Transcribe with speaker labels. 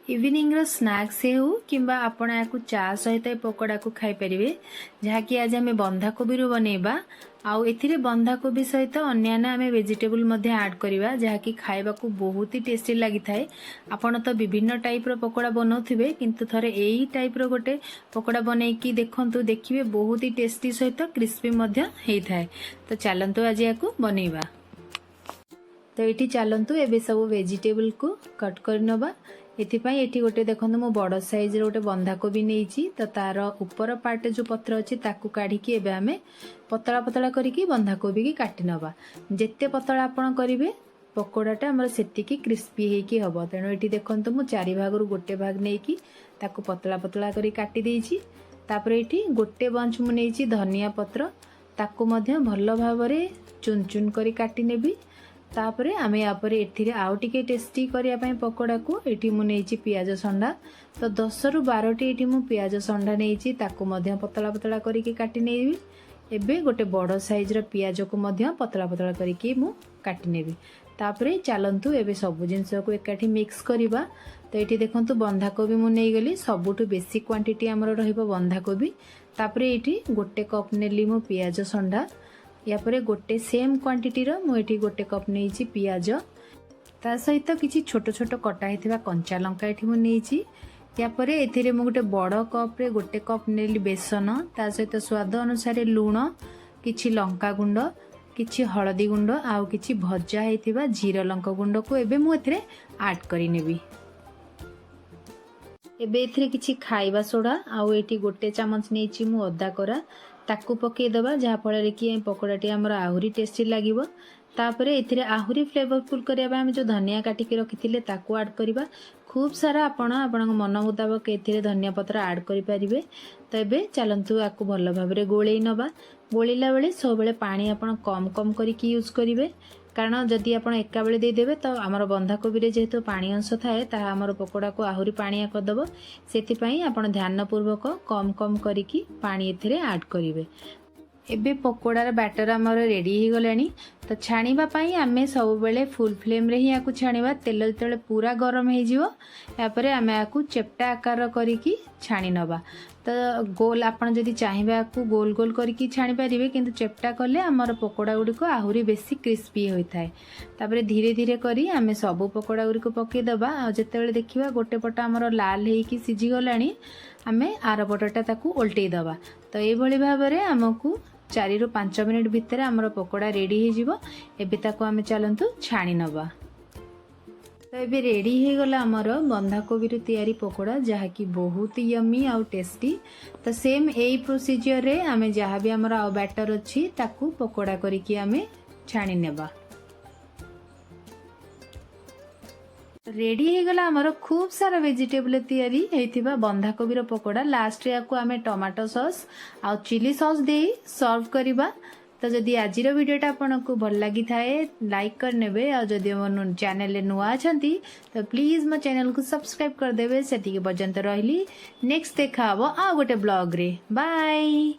Speaker 1: Evening रो snacks हो किंबा आपण या चा सहित पकोड़ा को खाई परिवे जहाँकि आज आम बंधाकोबी रू बनैबा आउ एथिरे बंधाकोबी सहित अन्यान्य आम वेजिटेबल मध्य ऐड करवा जहाँकि खाइबा को बहुत ही टेस्टी लगी थाए। आपण तो विभिन्न टाइप रो पकोड़ा बनाउथिबे किंतु थरे एही टाइप रो गोटे पकोड़ा बनैकी देखंतु देखिबे बहुत ही टेस्टी सहित क्रिस्पी मध्य हेई थाए। तो चलंतु आज याकू बनैबा। तो ये चलतु एबे सब वेजिटेबल को कट कर नबा। एथिपाई एठी गोटे देखंतु मो बड़ साइज रे गोटे बंधाकोबी नेइची। तो तार ऊपर पार्ट जो पत्र अछि ताकू काढी के एबे हमें पतला पतला करिकी बंधाकोबी की काटी नबा। जेते पतला आपण करिवे पकोड़ाटा हमर सेतिकी क्रिस्पी हेकी हबो। तेणु एठी देखंतु मो चारि भाग रु गोटे भाग नेइकी ताकू पतला पतला करी काटी देइची। तापरे एठी गोटे बंच मु नेइची धनिया पत्र ताकू मध्य भलो भाबरे चुन चुन करी काटी नेबी। तापरे आमे यापरे एथिरे आउ टिके टेस्टी करिया पई पकोड़ा को एठी मु नेइची पियाज संडा। तो 10 रु 12 टी एठी मु पियाज संडा नेइची ताकू मध्य पतला पतला करिके काटी नेबी। एबे गोटे बड़ साइज रो पियाज को मध्य पतला पतला करिके मु काटी नेबी। तापरे चलंतु एबे सब जिंस को एकाठी मिक्स करिबा। तो एठी देखंतु बंधाकोबी मु नेइ गली सबुटु बेसी क्वांटिटी हमरो रहिबो बंधाकोबी। तापरे एठी गोटे कप नेली मु पियाज संडा। या परे गोटे सेम क्वांटिटी रो मु एठी गोटे कप नेइची पियाज ता सहित किछि छोट छोट कटा हेथिबा कंचा लंका एठी मु नेइची। या परे एथिरे मु गोटे बड़ कप रे गोटे कप नेली बेसन ता सहित स्वाद अनुसार लूण किछि लंका गुंड किछि हळदी गुंड आउ किछि भजा हेथिबा जीरा लंका गुंड को एबे मु एथिरे ऐड करि नेबी। एबे एथिरे किछि खाइबा सोडा आउ एठी गोटे चमच नेइची मु अदा करा ताकू पके दबा जहा फଳରେ कि पकोड़ाटी हमर आहुरी टेस्टी लागिवो। तापरे एथिरे आहुरी फ्लेवरफुल करिया हम जो धनिया काटी के रखिथिले ताकू ऐड करिबा। खूब सारा आपण मन मुताबक एथिरे धनिया पत्र ऐड करि परिबे। तो एबे चलंतु आकू भलो भाबरे गोळेई नबा। गोळीला बेले सब बेले पानी आपण कम कम करिकी यूज करिवे कारण जदि आपण एका बेले दे देबे तो हमर बंधाकोबी रे जेहेतु पानी अंश थाए ता हमर पकोड़ा को आहुरी पानिया कर दबो। सेति पई आपण ध्यान पूर्वक कम कम करिकी पानी एथिरे ऐड करिवे। एबे पकोड़ार बैटर हमर रेडी हो गलानी। तो छाणीबा पई आमे सब बेले फुल फ्लेम रे ही आकू छाणीबा। तेल जतले पूरा गरम हे जिवो या परे आमे आकू चेपटा आकार करिकी छाणी नबा। तो गोल आपण जदि चाहिबा आकू गोल गोल करिकी छाणी परिबे किंतु चेपटा कले हमर पकोड़ा गुडी को आहुरी बेसी क्रिस्पी होई थाए। तापरे धीरे धीरे करी आमे सब पकोड़ा गुडी को पके दबा। आ जेतेबेले देखिबा गोटे पट हमर लाल हेकी सिझी गलानी आमे आर पटटा ताकू उल्टेई दबा। तो ए भली भाबरे हमकू 4 रु 5 मिनिट भितर हमर पकोड़ा रेडी हे जिवो। एबे ताकू आमे चलंतु छाणी नबा। तो ये रेडी हो गला हमर बंधाकोबी रू तैयारी पकोड़ा जहा कि बहुत यमी आउ टेस्टी। तो सेम यही प्रोसीजर रे आमे जहाँ भी हमर आउ बैटर अच्छी ताकू पकोड़ा करिकी आमे छाणी नेबा। रेडी हो गला हमर खूब सारा वेजिटेबल तैयारी हेतिबा बंधाकोबी रो पकोड़ा। लास्ट रे आकू आमे टमाटो सॉस आउ चिली सॉस दे सर्व करिबा। तो जदि आज वीडियोटा आपको भल लगी थाए लाइक करने और जदि मो चैनल नुआ अछंती तो प्लीज मो चैनल को सब्सक्राइब कर देबे। सेतिके पर्यंत रहली नेक्स्ट देखा आ गोटे ब्लॉग रे। बाय।